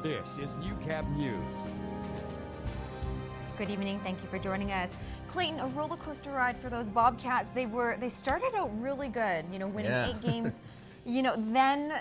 This is Newcap News. Good evening. Thank you for joining us. Clayton, a roller coaster ride for those Bobcats. They started out really good, winning 8 games, then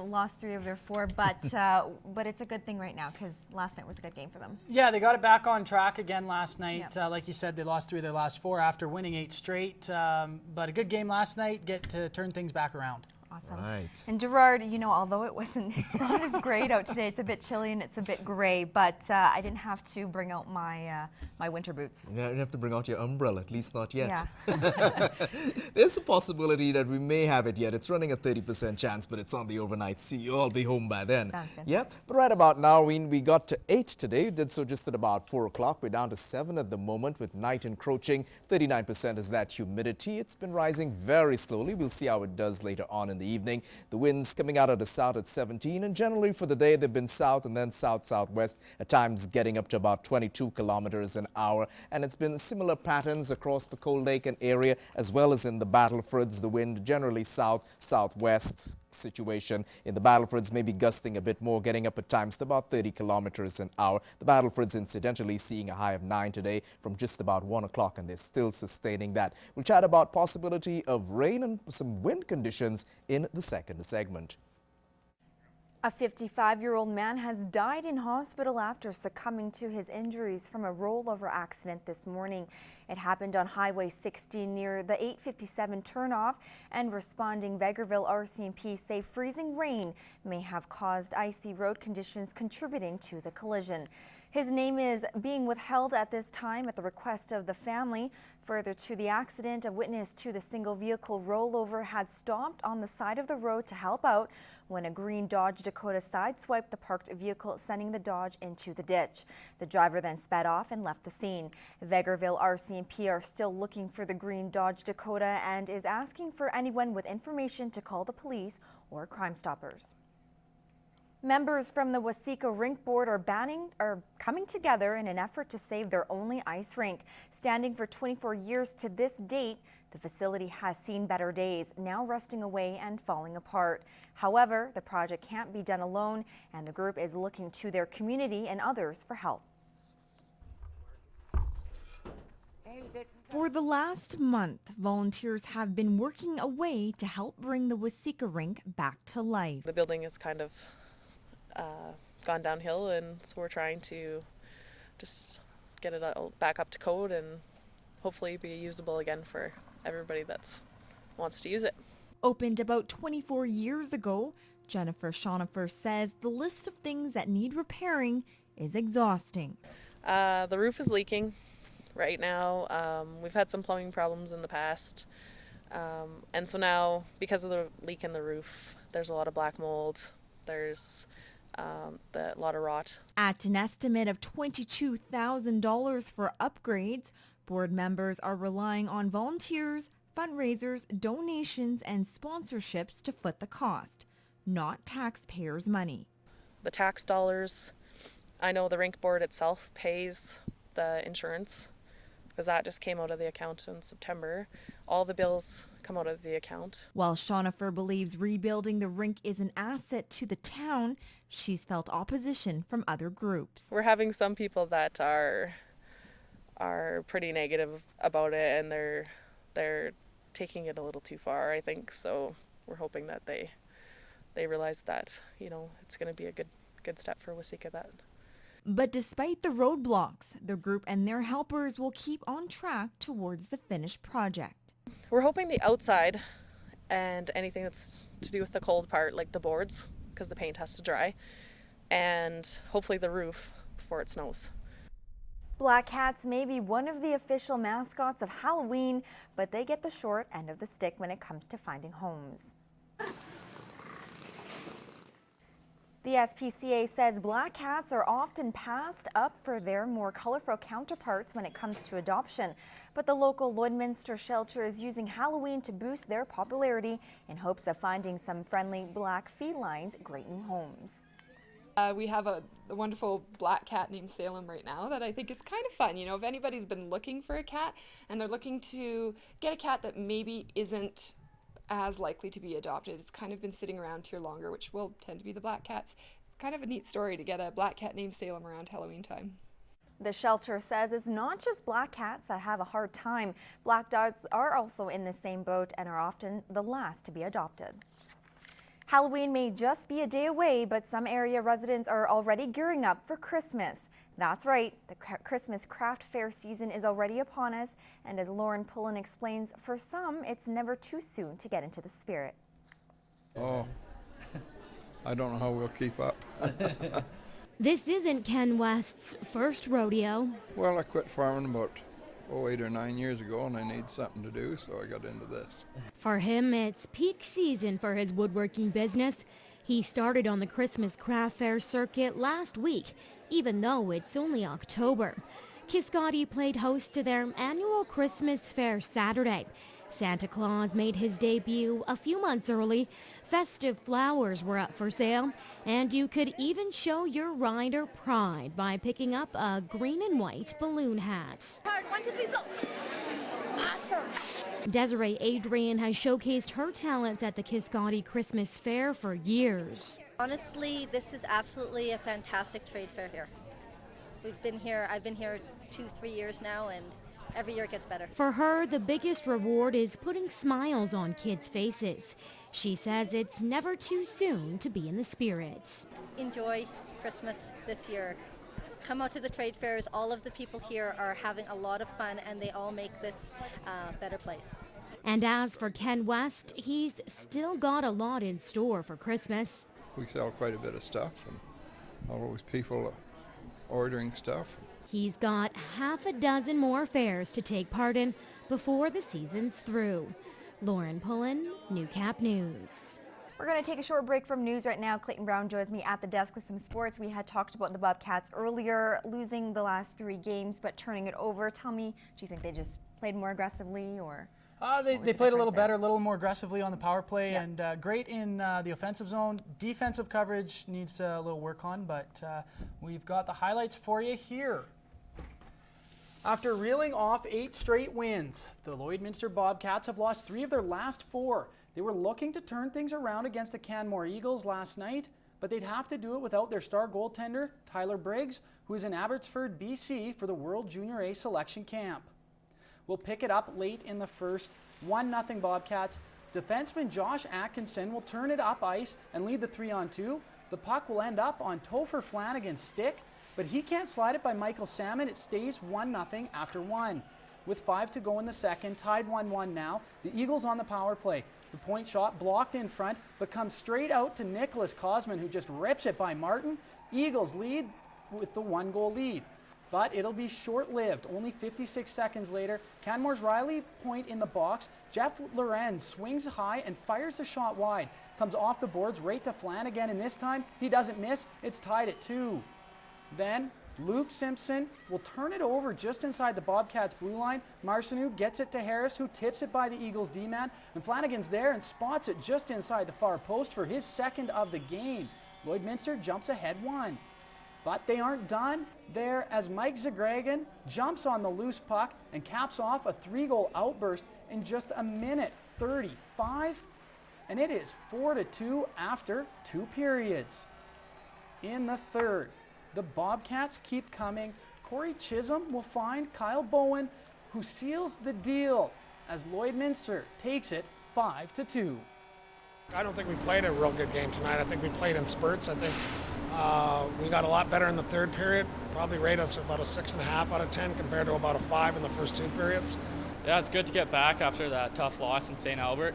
lost 3 of their 4, but it's a good thing right now because last night was a good game for them. Yeah, they got it back on track again last night. Like you said, they lost 3 of their last 4 after winning 8 straight, but a good game last night, get to turn things back around. Awesome. Right. And Gerard, although it's not as great out today, it's a bit chilly and it's a bit gray, but I didn't have to bring out my my winter boots. You don't have to bring out your umbrella, at least not yet. Yeah. There's a possibility that we may have it yet. It's running a 30% chance, but it's on the overnight sea. You'll all be home by then. Sounds good. Yeah, but right about now, we got to 8 today. We did so just at about 4 o'clock. We're down to 7 at the moment with night encroaching. 39% is that humidity. It's been rising very slowly. We'll see how it does later on in the evening. The winds coming out of the south at 17, and generally for the day they've been south and then south-southwest, at times getting up to about 22 kilometers an hour. And it's been similar patterns across the Cold Lake and area as well as in the Battlefords. The wind generally south-southwest situation. In the Battlefords, maybe gusting a bit more, getting up at times to about 30 kilometers an hour. The Battlefords incidentally seeing a high of 9 today from just about 1 o'clock, and they're still sustaining that. We'll chat about possibility of rain and some wind conditions in the second segment. A 55-year-old man has died in hospital after succumbing to his injuries from a rollover accident this morning. It happened on Highway 60 near the 857 turnoff, and responding Vegreville RCMP say freezing rain may have caused icy road conditions contributing to the collision. His name is being withheld at this time at the request of the family. Further to the accident, a witness to the single vehicle rollover had stopped on the side of the road to help out when a green Dodge Dakota sideswiped the parked vehicle, sending the Dodge into the ditch. The driver then sped off and left the scene. Vegreville RCMP are still looking for the green Dodge Dakota and is asking for anyone with information to call the police or Crime Stoppers. Members from the Waseca Rink Board are coming together in an effort to save their only ice rink. Standing for 24 years to this date, the facility has seen better days, now rusting away and falling apart. However, the project can't be done alone, and the group is looking to their community and others for help. For the last month, volunteers have been working away to help bring the Waseca Rink back to life. The building is kind of gone downhill, and so we're trying to just get it back up to code and hopefully be usable again for everybody that wants to use it. Opened about 24 years ago, Jennifer Schonifer says the list of things that need repairing is exhausting. The roof is leaking right now. We've had some plumbing problems in the past, and so now because of the leak in the roof, there's a lot of black mold. There's a lot of rot. At an estimate of $22,000 for upgrades, board members are relying on volunteers, fundraisers, donations, and sponsorships to foot the cost, not taxpayers' money. The tax dollars, I know the rink board itself pays the insurance because that just came out of the account in September. All the bills come out of the account. While Schonifer believes rebuilding the rink is an asset to the town, she's felt opposition from other groups. We're having some people that are pretty negative about it, and they're taking it a little too far, I think. So we're hoping that they realize that, it's going to be a good step for Waseca. But despite the roadblocks, the group and their helpers will keep on track towards the finished project. We're hoping the outside and anything that's to do with the cold part, like the boards, because the paint has to dry, and hopefully the roof before it snows. Black Cats may be one of the official mascots of Halloween, but they get the short end of the stick when it comes to finding homes. The SPCA says black cats are often passed up for their more colorful counterparts when it comes to adoption. But the local Lloydminster shelter is using Halloween to boost their popularity in hopes of finding some friendly black felines great new homes. We have a wonderful black cat named Salem right now that I think is kind of fun. If anybody's been looking for a cat and they're looking to get a cat that maybe isn't as likely to be adopted, it's kind of been sitting around here longer, which will tend to be the black cats. kind of a neat story to get a black cat named Salem around Halloween time. The shelter says it's not just black cats that have a hard time. Black dogs are also in the same boat and are often the last to be adopted. Halloween may just be a day away, but some area residents are already gearing up for Christmas. That's right, the Christmas craft fair season is already upon us, and as Lauren Pullen explains, for some, it's never too soon to get into the spirit. Oh, I don't know how we'll keep up. This isn't Ken West's first rodeo. Well, I quit farming about 8 or 9 years ago, and I need something to do, so I got into this. For him, it's peak season for his woodworking business. He started on the Christmas craft fair circuit last week, even though it's only October. Kitscoty played host to their annual Christmas fair Saturday. Santa Claus made his debut a few months early. Festive flowers were up for sale, and you could even show your rider pride by picking up a green and white balloon hat. Hard. 1, 2, 3, go. Awesome. Desiree Adrian has showcased her talents at the Kitscoty Christmas Fair for years. Honestly, this is absolutely a fantastic trade fair here. I've been here 2-3 years now, and every year it gets better. For her, the biggest reward is putting smiles on kids' faces. She says it's never too soon to be in the spirit. Enjoy Christmas this year. Come out to the trade fairs. All of the people here are having a lot of fun, and they all make this a better place. And as for Ken West, he's still got a lot in store for Christmas. We sell quite a bit of stuff, and always people ordering stuff. He's got half a dozen more fairs to take part in before the season's through. Lauren Pullen, Newcap News. We're going to take a short break from news right now. Clayton Brown joins me at the desk with some sports. We had talked about the Bobcats earlier, losing the last 3 games, but turning it over. Tell me, do you think they just played more aggressively, or? They played a little better, a little more aggressively on the power play, and great in the offensive zone. Defensive coverage needs a little work on, but we've got the highlights for you here. After reeling off 8 straight wins, the Lloydminster Bobcats have lost 3 of their last 4. They were looking to turn things around against the Canmore Eagles last night, but they'd have to do it without their star goaltender, Tyler Briggs, who is in Abbotsford, BC for the World Junior A selection camp. We'll pick it up late in the first, 1-0 Bobcats. Defenseman Josh Atkinson will turn it up ice and lead the 3-on-2. The puck will end up on Topher Flanagan's stick, but he can't slide it by Michael Salmon. It stays 1-0 after 1. With 5 to go in the second, tied 1-1 now, the Eagles on the power play. The point shot blocked in front, but comes straight out to Nicholas Kosman, who just rips it by Martin. Eagles lead with the 1-goal lead. But it'll be short-lived. Only 56 seconds later, Canmore's Riley point in the box. Jeff Lorenz swings high and fires the shot wide. Comes off the boards right to Flanagan, and this time he doesn't miss. It's tied at 2. Then Luke Simpson will turn it over just inside the Bobcats' blue line. Marcineau gets it to Harris, who tips it by the Eagles' D-man. And Flanagan's there and spots it just inside the far post for his second of the game. Lloydminster jumps ahead 1. But they aren't done there as Mike Zagragan jumps on the loose puck and caps off a 3-goal outburst in just a minute 35. And it is 4-2 after 2 periods. In the third, the Bobcats keep coming. Corey Chisholm will find Kyle Bowen, who seals the deal as Lloydminster takes it 5-2. I don't think we played a real good game tonight. I think we played in spurts. I think we got a lot better in the third period. Probably rate us about a 6.5 out of 10 compared to about a 5 in the first 2 periods. Yeah, it's good to get back after that tough loss in St. Albert.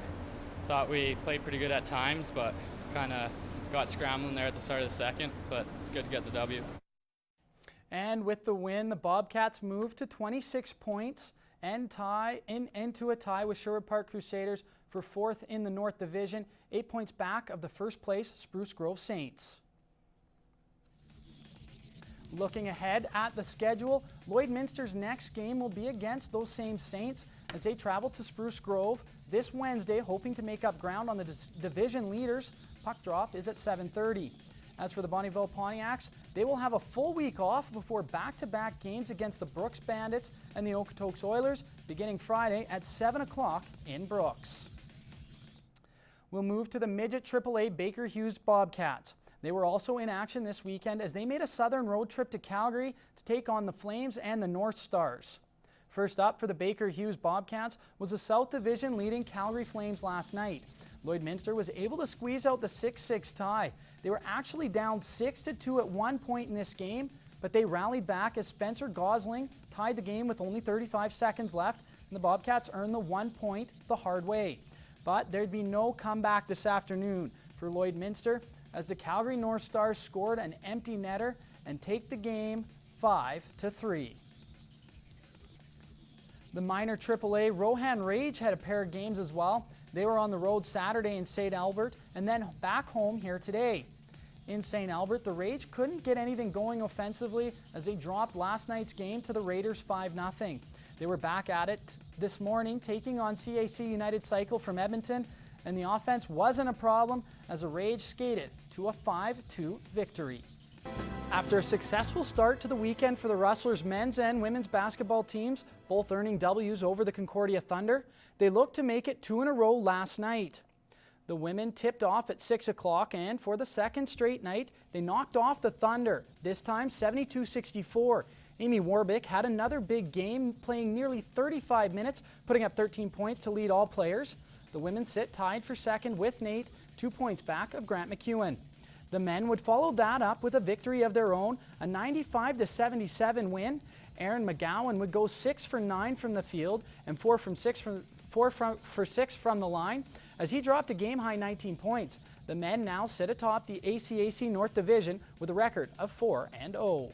Thought we played pretty good at times, but kind of got scrambling there at the start of the second, but it's good to get the W. And with the win, the Bobcats move to 26 points and into a tie with Sherwood Park Crusaders for 4th in the North Division, 8 points back of the first place Spruce Grove Saints. Looking ahead at the schedule, Lloydminster's next game will be against those same Saints as they travel to Spruce Grove this Wednesday, hoping to make up ground on the division leaders. Puck drop is at 7:30. As for the Bonnyville Pontiacs, they will have a full week off before back-to-back games against the Brooks Bandits and the Okotoks Oilers, beginning Friday at 7 o'clock in Brooks. We'll move to the Midget AAA Baker Hughes Bobcats. They were also in action this weekend as they made a southern road trip to Calgary to take on the Flames and the North Stars. First up for the Baker Hughes Bobcats was the South Division leading Calgary Flames last night. Lloydminster was able to squeeze out the 6-6 tie. They were actually down 6-2 at one point in this game, but they rallied back as Spencer Gosling tied the game with only 35 seconds left, and the Bobcats earned the 1 point the hard way. But there'd be no comeback this afternoon for Lloydminster as the Calgary North Stars scored an empty netter and take the game 5-3. The minor AAA Rohan Rage had a pair of games as well. They were on the road Saturday in St. Albert and then back home here today. In St. Albert, the Rage couldn't get anything going offensively as they dropped last night's game to the Raiders 5-0. They were back at it this morning, taking on CAC United Cycle from Edmonton, and the offense wasn't a problem as the Rage skated to a 5-2 victory. After a successful start to the weekend for the Rustlers men's and women's basketball teams, both earning W's over the Concordia Thunder, they looked to make it 2 in a row last night. The women tipped off at 6 o'clock, and for the second straight night, they knocked off the Thunder, this time 72-64. Amy Warbick had another big game, playing nearly 35 minutes, putting up 13 points to lead all players. The women sit tied for second with Nate, 2 points back of Grant McEwen. The men would follow that up with a victory of their own, a 95-77 win. Aaron McGowan would go 6 for 9 from the field and 4 for 6 from the line as he dropped a game-high 19 points. The men now sit atop the ACAC North Division with a record of 4-0.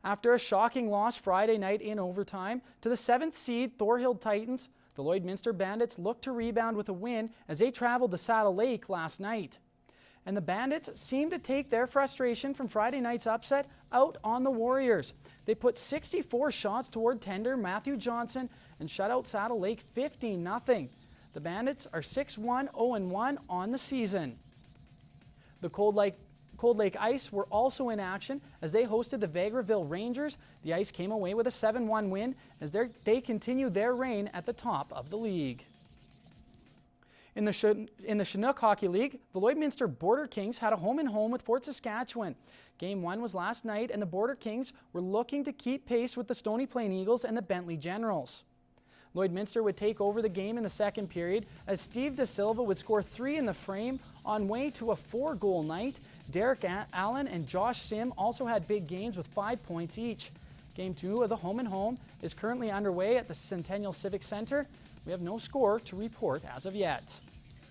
After a shocking loss Friday night in overtime to the 7th seed Thorhild Titans, the Lloydminster Bandits looked to rebound with a win as they traveled to Saddle Lake last night. And the Bandits seemed to take their frustration from Friday night's upset out on the Warriors. They put 64 shots toward tender Matthew Johnson and shut out Saddle Lake 15-0. The Bandits are 6-1, 0-1 on the season. The Cold Lake Ice were also in action as they hosted the Vegreville Rangers. The Ice came away with a 7-1 win as they continue their reign at the top of the league. In the Chinook Hockey League, the Lloydminster Border Kings had a home-and-home with Fort Saskatchewan. Game 1 was last night, and the Border Kings were looking to keep pace with the Stony Plain Eagles and the Bentley Generals. Lloydminster would take over the game in the second period as Steve De Silva would score 3 in the frame on way to a 4-goal night. Derek Allen and Josh Sim also had big games with 5 points each. Game 2 of the home-and-home is currently underway at the Centennial Civic Center. We have no score to report as of yet.